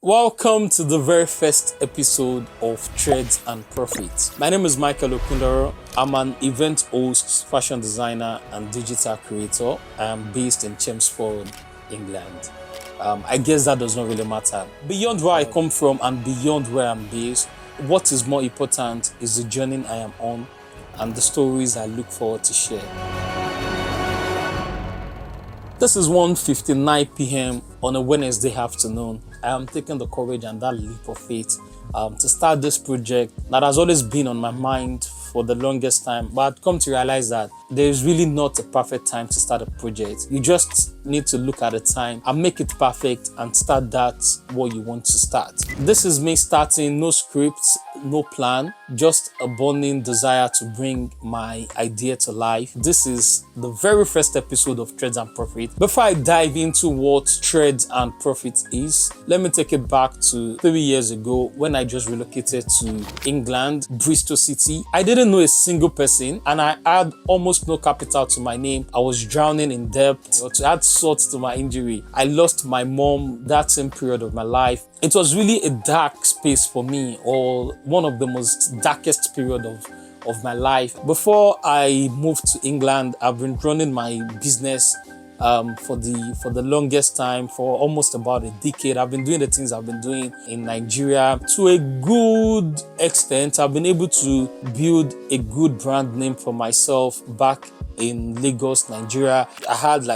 Welcome to the very first episode of Threads and Profits. My name is Michael Okunloro. I'm an event host, fashion designer, and digital creator. I am based in Chelmsford, England. I guess that does not really matter. Beyond where I come from and beyond where I'm based, what is more important is the journey I am on and the stories I look forward to share. This is 1:59 p.m. on a Wednesday afternoon. I am taking the courage and that leap of faith to start this project that has always been on my mind for the longest time. But I've come to realize that there is really not a perfect time to start a project. You just need to look at the time and make it perfect and start that what you want to start. This is me starting, no script, no plan, just a burning desire to bring my idea to life. This is the very first episode of Threads and Profit. Before I dive into what Threads and Profit is, let me take it back to 3 years ago when I just relocated to England, Bristol City. I didn't know a single person and I had almost no capital to my name. I was drowning in debt. To add salt to my injury, I lost my mom that same period of my life. It was really a dark space for me, or one of the most darkest period of my life. Before I moved to England, I've been running my business for the longest time, for almost about a decade. I've been doing the things I've been doing in Nigeria to a good extent. I've been able to build a good brand name for myself back in Lagos, Nigeria. I had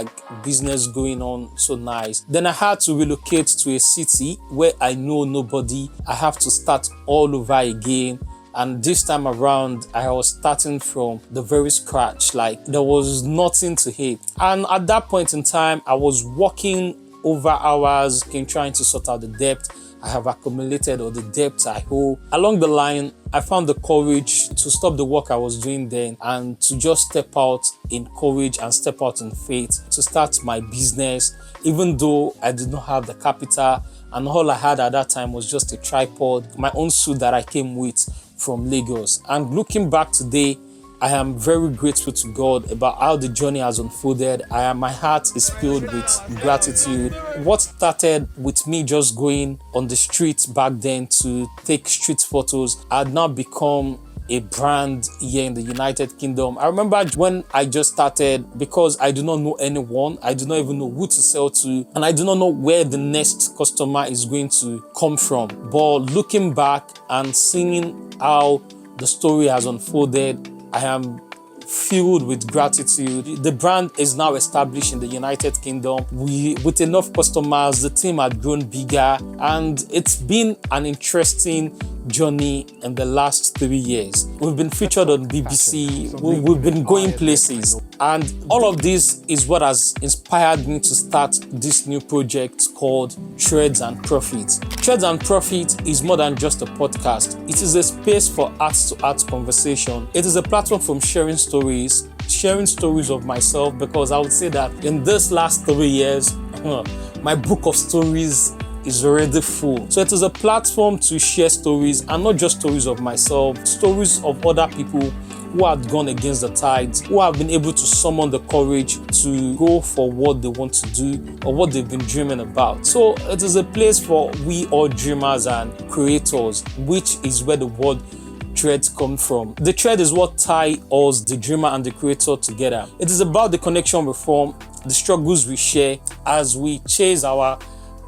business going on so nice. Then I had to relocate to a city where I know nobody. I have to start all over again. And this time around, I was starting from the very scratch. There was nothing to hit. And at that point in time, I was working over hours in trying to sort out the debt I have accumulated or the debts I owe. Along the line, I found the courage to stop the work I was doing then and to just step out in courage and step out in faith to start my business, even though I did not have the capital and all I had at that time was just a tripod, my own suit that I came with from Lagos. And looking back today, I am very grateful to God about how the journey has unfolded. My heart is filled with gratitude. What started with me just going on the streets back then to take street photos had now become a brand here in the United Kingdom. I remember when I just started, because I do not know anyone, I do not even know who to sell to, and I do not know where the next customer is going to come from. But looking back and seeing how the story has unfolded, I am filled with gratitude. The brand is now established in the United Kingdom. With enough customers, the team had grown bigger, and it's been an interesting journey in the last 3 years. We've been featured on BBC, we've been going places, and all of this is what has inspired me to start this new project called Threads and Profit. Threads and Profit is more than just a podcast. It is a space for heart-to-heart conversation. It is a platform from sharing stories of myself, because I would say that in this last 3 years, my book of stories is already full. So it is a platform to share stories, and not just stories of myself, stories of other people who have gone against the tides, who have been able to summon the courage to go for what they want to do or what they've been dreaming about. So it is a place for we all dreamers and creators, which is where the word threads come from. The thread is what ties us, the dreamer and the creator, together. It is about the connection we form, the struggles we share as we chase our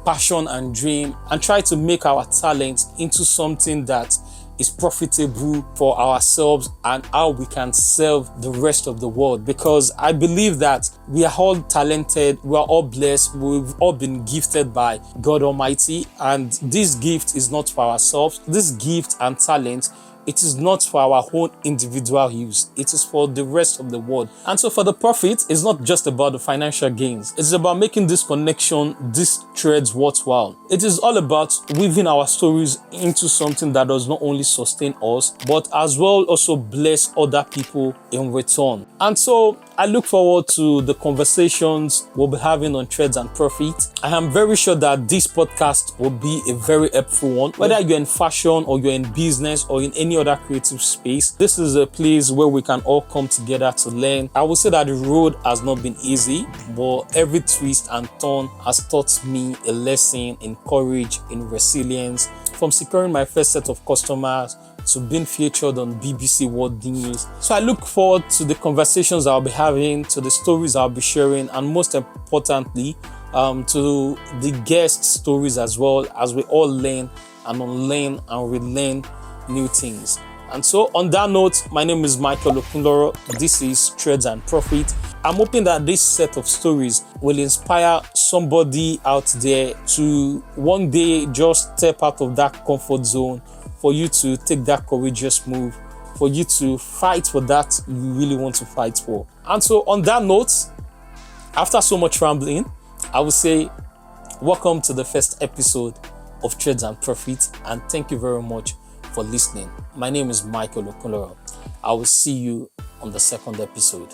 passion and dream and try to make our talent into something that is profitable for ourselves and how we can serve the rest of the world. Because I believe that we are all talented, we are all blessed, we've all been gifted by God Almighty, and this gift is not for ourselves. This gift and talent, it is not for our own individual use. It is for the rest of the world. And so for the profit, it's not just about the financial gains. It's about making this connection, these threads worthwhile. It is all about weaving our stories into something that does not only sustain us, but as well also bless other people in return. And so I look forward to the conversations we'll be having on Trades and Profit. I am very sure that this podcast will be a very helpful one. Whether you're in fashion or you're in business or in any other creative space, this is a place where we can all come together to learn. I will say that the road has not been easy, but every twist and turn has taught me a lesson in courage, in resilience, from securing my first set of customers to being featured on BBC World News. So I look forward to the conversations I'll be having, to the stories I'll be sharing, and most importantly, to the guest stories as well, as we all learn and unlearn and relearn new things. And so on that note, my name is Michael Okunloro. This is Trades and Profit. I'm hoping that this set of stories will inspire somebody out there to one day just step out of that comfort zone, for you to take that courageous move, for you to fight for that you really want to fight for. And so on that note, after so much rambling, I will say welcome to the first episode of Trades and Profit, and thank you very much for listening. My name is Michael Okunloro. I will see you on the second episode.